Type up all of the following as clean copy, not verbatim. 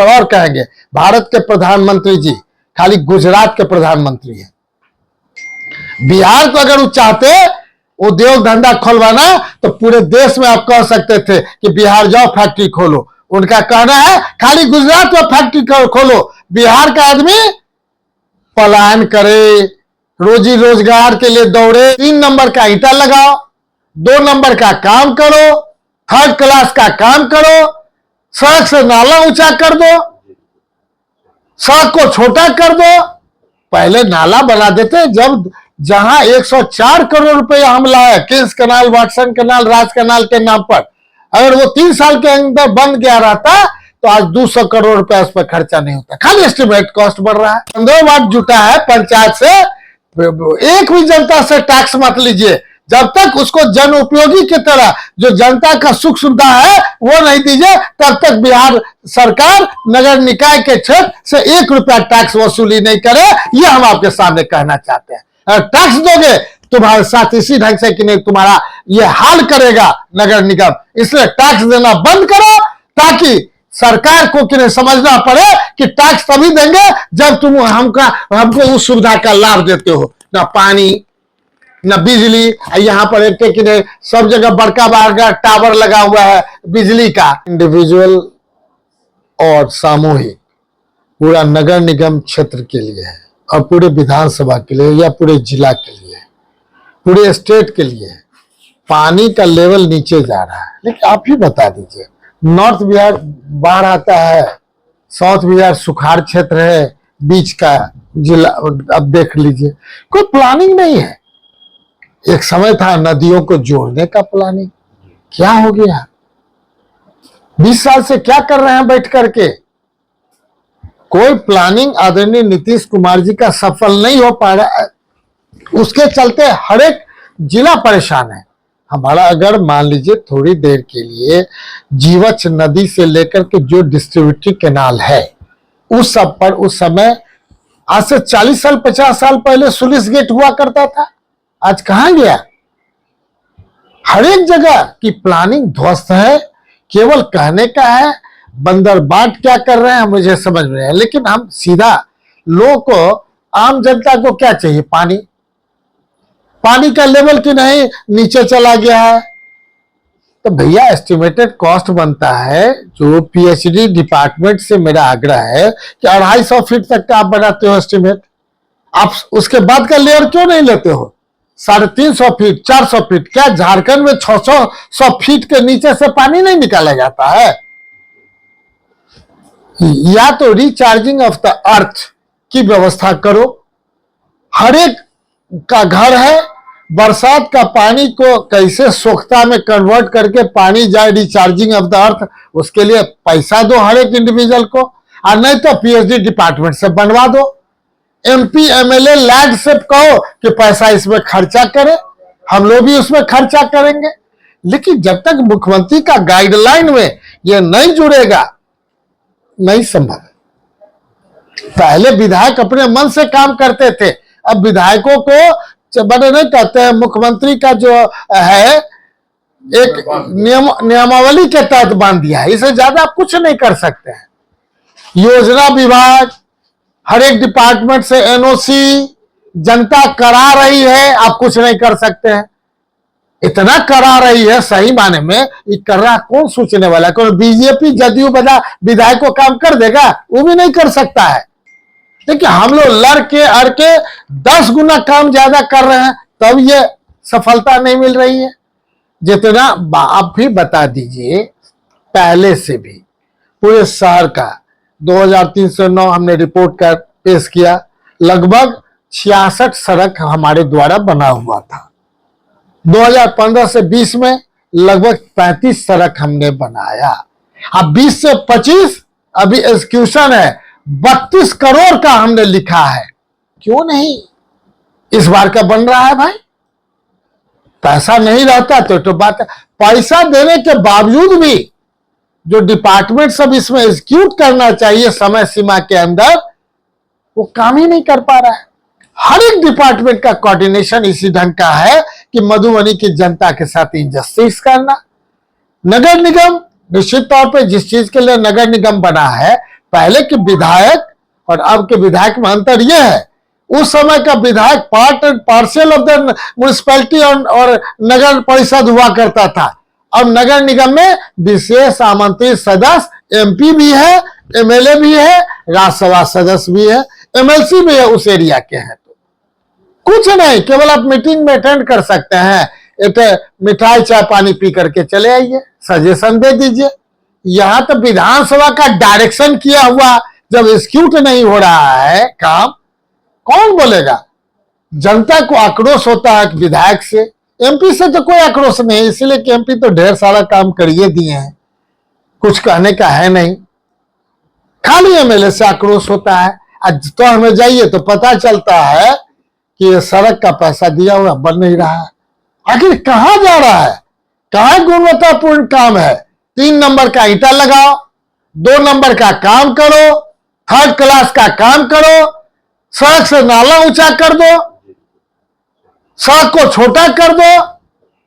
और कहेंगे भारत के प्रधानमंत्री जी खाली गुजरात के प्रधानमंत्री हैं। बिहार को अगर वो चाहते उद्योग धंधा खोलवाना तो पूरे देश में आप कह सकते थे कि बिहार जाओ फैक्ट्री खोलो। उनका कहना है खाली गुजरात में फैक्ट्री खोलो, बिहार का आदमी पलायन करे, रोजी रोजगार के लिए दौड़े। 3 नंबर का ईंटा लगाओ, 2 नंबर का काम करो, 3rd क्लास का काम करो, सड़क से नाला ऊंचा कर दो, सड़क को छोटा कर दो। पहले नाला बना देते जब जहां 104 करोड़ रुपए हम लाए किंग्स कनाल, वाटसन कनाल, राज कनाल के नाम पर, अगर वो 3 साल के अंदर बन गया रहता तो आज 200 करोड़ रुपए उस पर खर्चा नहीं होता। खाली एस्टिमेट कॉस्ट बढ़ रहा है। 15 वाट जुटा है पंचायत से, एक भी जनता से टैक्स मत लीजिए जब तक उसको जन उपयोगी की तरह जो जनता का सुख सुविधा है वो नहीं दीजिए, तब तक बिहार सरकार नगर निकाय के क्षेत्र से 1 रुपया टैक्स वसूली नहीं करे। ये हम आपके सामने कहना चाहते हैं। अगर टैक्स दोगे तुम्हारे साथ इसी ढंग से कि नहीं तुम्हारा ये हाल करेगा नगर निगम, इसलिए टैक्स देना बंद करो ताकि सरकार को कि नहीं समझना पड़े कि टैक्स तभी देंगे जब तुम हमको उस सुविधा का लाभ देते हो। ना पानी न बिजली, यहाँ पर एक सब जगह बड़का बड़का टावर लगा हुआ है बिजली का। इंडिविजुअल और सामूहिक पूरा नगर निगम क्षेत्र के लिए है और पूरे विधानसभा के लिए या पूरे जिला के लिए, पूरे स्टेट के लिए पानी का लेवल नीचे जा रहा है। लेकिन आप ही बता दीजिए, नॉर्थ बिहार बाढ़ आता है, साउथ बिहार सुखाड़ क्षेत्र है, बीच का जिला अब देख लीजिए, कोई प्लानिंग नहीं है। एक समय था नदियों को जोड़ने का प्लानिंग, क्या हो गया? 20 साल से क्या कर रहे हैं बैठ करके? कोई प्लानिंग आदरणीय नीतीश कुमार जी का सफल नहीं हो पा रहा है, उसके चलते हर एक जिला परेशान है। हमारा अगर मान लीजिए थोड़ी देर के लिए जीवछ नदी से लेकर के जो डिस्ट्रीब्यूटरी कैनाल है उस सब पर उस समय आज से 40 साल 50 साल पहले सुलिस गेट हुआ करता था, आज कहां गया? हर एक जगह की प्लानिंग ध्वस्त है, केवल कहने का है। बंदरबाट क्या कर रहे हैं मुझे समझ में है, लेकिन हम सीधा लोगों को, आम जनता को क्या चाहिए? पानी। पानी का लेवल कि नहीं नीचे चला गया है। तो भैया एस्टिमेटेड कॉस्ट बनता है, जो पीएचडी डिपार्टमेंट से मेरा आग्रह है कि 250 फीट तक का आप बनाते हो एस्टिमेट, आप उसके बाद का लेयर क्यों नहीं लेते हो? 350 फीट 400 फीट, क्या झारखंड में 600 फीट के नीचे से पानी नहीं निकाला जाता है? या तो रिचार्जिंग ऑफ द अर्थ की व्यवस्था करो। हर एक का घर है, बरसात का पानी को कैसे सोखता में कन्वर्ट करके पानी जाए रिचार्जिंग ऑफ द अर्थ, उसके लिए पैसा दो हर एक इंडिविजुअल को, और नहीं तो पीएचडी डिपार्टमेंट से बनवा दो। एमपी एमएलए लैंड से कहो कि पैसा इसमें खर्चा करे, हम लोग भी उसमें खर्चा करेंगे। लेकिन जब तक मुख्यमंत्री का गाइडलाइन में यह नहीं जुड़ेगा, नहीं संभव। पहले विधायक अपने मन से काम करते थे, अब विधायकों को बड़े नहीं कहते हैं, मुख्यमंत्री का जो है एक नियमावली के तहत बांध दिया है, इससे ज्यादा आप कुछ नहीं कर सकते हैं। योजना विभाग हर एक डिपार्टमेंट से एनओसी जनता करा रही है, आप कुछ नहीं कर सकते हैं। इतना करा रही है, सही माने में ये कर रहा कौन सोचने वाला है? कौन बीजेपी जदयू बजा विधायक को काम कर देगा? वो भी नहीं कर सकता है। देखिए हम लोग लड़ के अड़ के 10 गुना काम ज्यादा कर रहे हैं, तब ये सफलता नहीं मिल रही है। जितना आप भी बता दीजिए, पहले से भी पूरे शहर का 2309 हमने रिपोर्ट कर पेश किया, लगभग 66 सड़क हमारे द्वारा बना हुआ था। 2015 से 20 में लगभग 35 सड़क हमने बनाया। अब 20 से 25 अभी एग्जीक्यूशन है, 32 करोड़ का हमने लिखा है। क्यों नहीं इस बार का बन रहा है भाई? पैसा नहीं रहता तो बात है। पैसा देने के बावजूद भी जो डिपार्टमेंट सब इसमें एग्जीक्यूट करना चाहिए समय सीमा के अंदर, वो काम ही नहीं कर पा रहा है। हर एक डिपार्टमेंट का कोऑर्डिनेशन इसी ढंग का है कि मधुबनी की जनता के साथ इंजस्टिस करना। नगर निगम निश्चित तौर पे जिस चीज के लिए नगर निगम बना है, पहले के विधायक और अब के विधायक में अंतर यह है, उस समय का विधायक part and parcel of the municipality और नगर परिषद हुआ करता था। अब नगर निगम में विशेष आमंत्रित सदस्य एमपी भी है, एमएलए भी है, राज्यसभा सदस्य भी है, एमएलसी भी है, उस एरिया के हैं। तो कुछ नहीं, केवल आप मीटिंग में अटेंड कर सकते हैं, एक मिठाई चाय पानी पी करके चले आइए, सजेशन दे दीजिए। यहां तो विधानसभा का डायरेक्शन किया हुआ जब एग्जीक्यूट नहीं हो रहा है काम, कौन बोलेगा? जनता को आक्रोश होता है विधायक से, एमपी से तो कोई आक्रोश नहीं, इसलिए कि एमपी तो ढेर सारा काम करिए दिए हैं, कुछ कहने का है नहीं। खाली एमएलए से आक्रोश होता है। आज तो हमें जाइए तो पता चलता है कि ये सड़क का पैसा दिया हुआ बन नहीं रहा है। आखिर कहां जा रहा है? कहां गुणवत्तापूर्ण काम है? 3 नंबर का ईंटा लगाओ, 2 नंबर का काम करो, 3rd क्लास का काम करो, सड़क से नाला ऊंचा कर दो, सड़क को छोटा कर दो।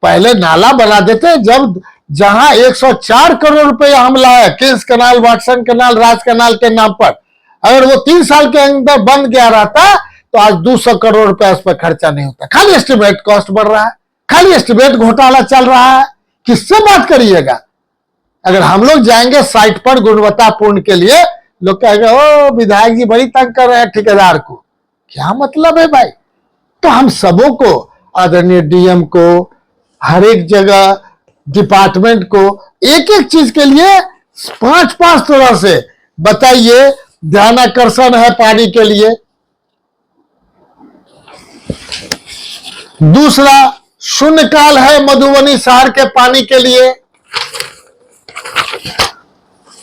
पहले नाला बना देते जब जहां 104 करोड़ रुपए हम लाए किंग्स कनाल, वाटसन कनाल, राज कनाल के नाम पर, अगर वो 3 साल के अंदर बन गया रहता तो आज 200 करोड़ रुपए उस पर खर्चा नहीं होता। खाली एस्टिमेट कॉस्ट बढ़ रहा है, खाली एस्टिमेट घोटाला चल रहा है। किससे बात करिएगा? अगर हम लोग जाएंगे साइट पर गुणवत्तापूर्ण के लिए, लोग कहेंगे ओ विधायक जी बड़ी तंग कर रहे हैं ठेकेदार को। क्या मतलब है भाई? तो हम सबों को, आदरणीय डीएम को, हर एक जगह डिपार्टमेंट को एक एक चीज के लिए 5-5 तरह से बताइए। ध्यानाकर्षण है पानी के लिए, दूसरा शून्यकाल है मधुबनी शहर के पानी के लिए,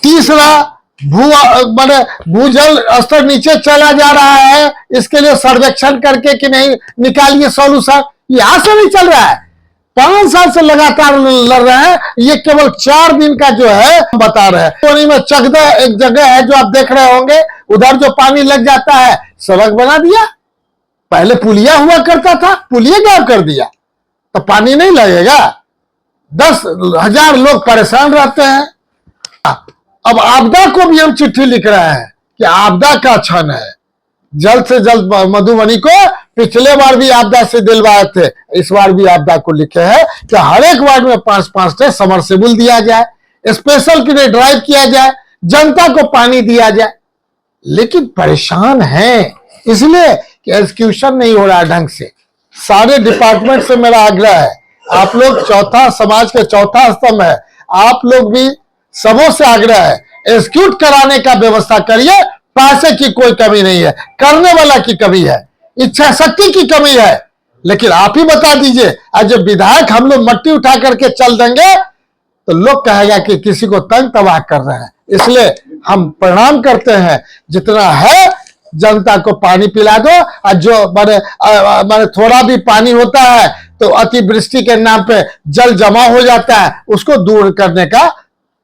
तीसरा भूजल स्तर नीचे चला जा रहा है, इसके लिए सर्वेक्षण करके कि नहीं निकालिए सॉल्यूशन। यहां से नहीं चल रहा है, 5 साल से लगातार लड़ रहे हैं। ये केवल 4 दिन का जो है बता रहे हैं। में चकदा एक जगह है जो आप देख रहे होंगे, उधर जो पानी लग जाता है सड़क बना दिया। पहले पुलिया हुआ करता था, पुलिया गायब कर दिया तो पानी नहीं लगेगा। 10,000 लोग परेशान रहते हैं। अब आपदा को भी हम चिट्ठी लिख रहे हैं कि आपदा का क्षण है, जल्द से जल्द मधुबनी को, पिछले बार भी आपदा से दिलवाए थे, इस बार भी आपदा को लिखे हैं कि हर एक वार्ड में 5-5 समरसेबुल दिया जाए, स्पेशल के लिए ड्राइव किया जाए, जनता को पानी दिया जाए। लेकिन परेशान हैं इसलिए कि एग्जीक्यूशन नहीं हो रहा ढंग से। सारे डिपार्टमेंट से मेरा आग्रह है, आप लोग चौथा समाज के चौथा स्तंभ है, आप लोग भी सबों से आग्रह है एग्जीक्यूट कराने का व्यवस्था करिए। पैसे की कोई कमी नहीं है, करने वाला की कमी है, इच्छा शक्ति की कमी है। लेकिन आप ही बता दीजिए, आज जब विधायक हम लोग मट्टी उठा करके चल देंगे तो लोग कहेगा कि किसी को तंग तबाह कर रहे हैं। इसलिए हम प्रणाम करते हैं, जितना है जनता को पानी पिला दो। और जो माने थोड़ा भी पानी होता है तो अतिवृष्टि के नाम पे जल जमा हो जाता है, उसको दूर करने का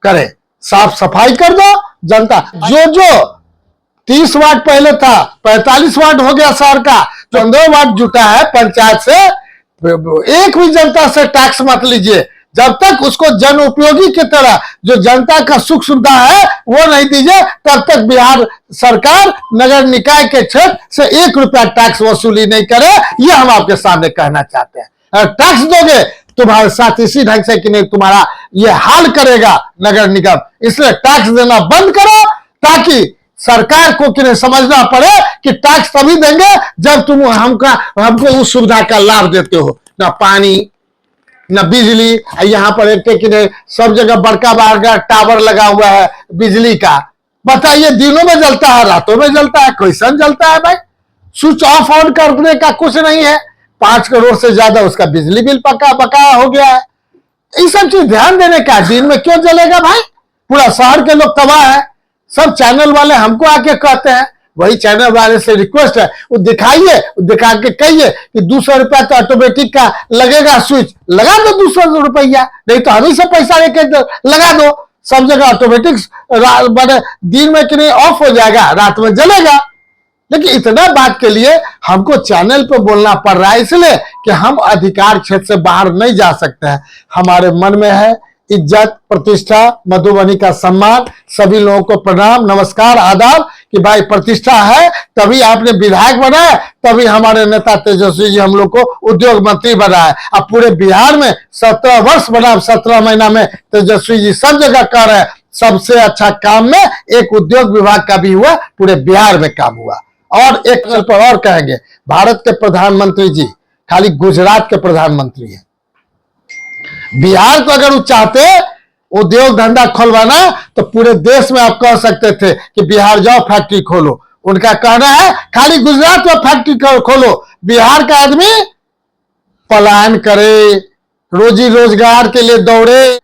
करे, साफ सफाई कर दो। जनता जो 30 वाट पहले था 45 वाट हो गया शहर का, 15 वाट जुटा है पंचायत से। एक भी जनता से टैक्स मत लीजिए जब तक उसको जन उपयोगी की तरह जो जनता का सुख सुविधा है वो नहीं दीजिए, तब तक बिहार सरकार नगर निकाय के क्षेत्र से 1 रुपया टैक्स वसूली नहीं करे। ये हम आपके सामने कहना चाहते हैं। अगर टैक्स दोगे तुम्हारे साथ इसी ढंग से कि नहीं तुम्हारा ये हाल करेगा नगर निगम। इसलिए टैक्स देना बंद करो ताकि सरकार को कि नहीं समझना पड़े कि टैक्स तभी देंगे जब तुम हमको उस सुविधा का लाभ देते हो। ना पानी न बिजली, यहाँ पर एक सब जगह बड़का टावर लगा हुआ है बिजली का। बताइए दिनों में जलता है, रातों में जलता है, कैसन जलता है भाई? स्विच ऑफ ऑन करने का कुछ नहीं है। 5 करोड़ से ज्यादा उसका बिजली बिल बकाया हो गया है। ये सब चीज ध्यान देने का, दिन में क्यों जलेगा भाई? पूरा शहर के लोग तबाह है। सब चैनल वाले हमको आके कहते हैं, वही चैनल वाले से रिक्वेस्ट है वो दिखाइए, दिखा के कहिए कि 200 रुपया तो ऑटोमेटिक का लगेगा, स्विच लगा दो 200 रुपया, नहीं तो हम ही से पैसा लेके लगा दो। सब जगह ऑटोमेटिक दिन में कि नहीं ऑफ हो जाएगा, रात में जलेगा। लेकिन इतना बात के लिए हमको चैनल पे बोलना पड़ रहा है, इसलिए कि हम अधिकार क्षेत्र से बाहर नहीं जा सकते हैं। हमारे मन में है इज्जत, प्रतिष्ठा, मधुबनी का सम्मान, सभी लोगों को प्रणाम, नमस्कार, आदाब। कि भाई प्रतिष्ठा है तभी आपने विधायक बनाया, तभी हमारे नेता तेजस्वी जी हम लोग को उद्योग मंत्री बनाए। अब पूरे बिहार में 17 वर्ष बना, 17 महीना में तेजस्वी जी सब जगह कर रहे हैं। सबसे अच्छा काम में एक उद्योग विभाग का भी हुआ, पूरे बिहार में काम हुआ। और एक पर और कहेंगे, भारत के प्रधानमंत्री जी खाली गुजरात के प्रधानमंत्री हैं। बिहार को अगर वो चाहते उद्योग धंधा खोलवाना तो पूरे देश में आप कह सकते थे कि बिहार जाओ फैक्ट्री खोलो। उनका कहना है खाली गुजरात में फैक्ट्री खोलो। बिहार का आदमी पलायन करे, रोजी रोजगार के लिए दौड़े,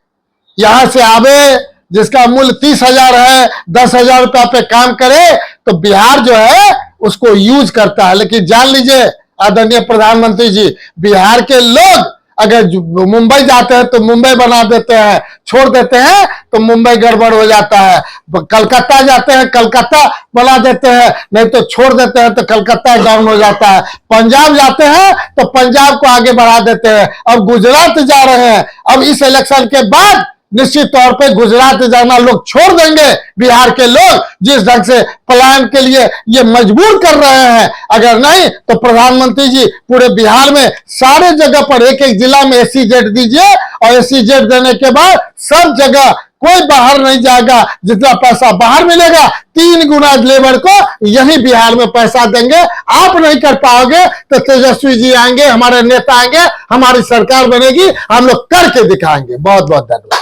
यहां से आवे, जिसका मूल्य 30,000 है, 10,000 रुपया पे काम करे, तो बिहार जो है उसको यूज करता है। लेकिन जान लीजिए आदरणीय प्रधानमंत्री जी, बिहार के लोग अगर मुंबई जाते हैं तो मुंबई बना देते हैं, छोड़ देते हैं तो मुंबई गड़बड़ हो जाता है। कलकत्ता जाते हैं कलकत्ता बना देते हैं, नहीं तो छोड़ देते हैं तो कलकत्ता डाउन हो जाता है। पंजाब जाते हैं तो पंजाब को आगे बढ़ा देते हैं। अब गुजरात जा रहे हैं, अब इस इलेक्शन के बाद निश्चित तौर पे गुजरात जाना लोग छोड़ देंगे। बिहार के लोग जिस ढंग से पलायन के लिए ये मजबूर कर रहे हैं, अगर नहीं तो प्रधानमंत्री जी पूरे बिहार में सारे जगह पर एक एक जिला में SEZ दीजिए, और SEZ देने के बाद सब जगह कोई बाहर नहीं जाएगा। जितना पैसा बाहर मिलेगा 3 गुना लेबर को यही बिहार में पैसा देंगे। आप नहीं कर पाओगे तो तेजस्वी जी आएंगे, हमारे नेता आएंगे, हमारी सरकार बनेगी, हम लोग करके दिखाएंगे। बहुत बहुत धन्यवाद।